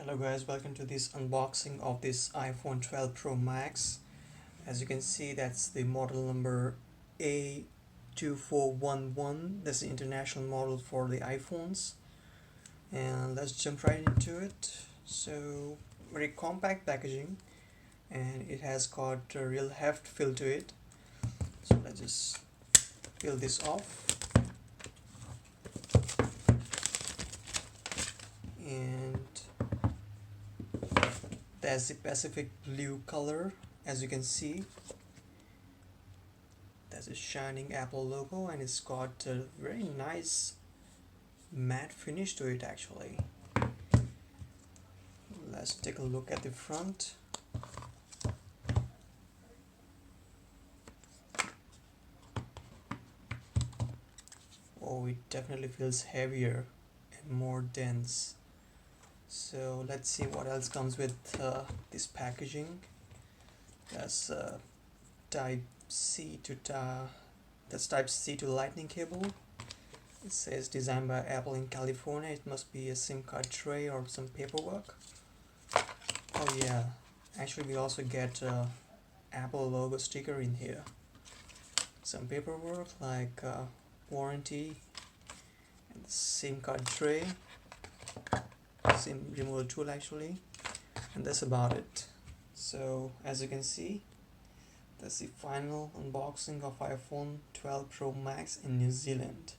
Hello guys, welcome to this unboxing of this iPhone 12 Pro Max. As you can see, that's the model number A2411. That's the international model for the iPhones. And let's jump right into it. So, very compact packaging, and it has got a real heft feel to it. So let's just peel this off. And that's the Pacific blue color. As you can see, that's a shining Apple logo, and it's got a very nice matte finish to it actually. Let's take a look at the front. Oh, it definitely feels heavier and more dense. So let's see what else comes with this packaging. That's Type C to that's Type C to Lightning cable. It says designed by Apple in California. It must be a SIM card tray or some paperwork. Oh yeah, actually we also get Apple logo sticker in here. Some paperwork like warranty and the SIM card tray, SIM removal tool actually, and that's about it. So as you can see, that's the final unboxing of iPhone 12 Pro Max in New Zealand.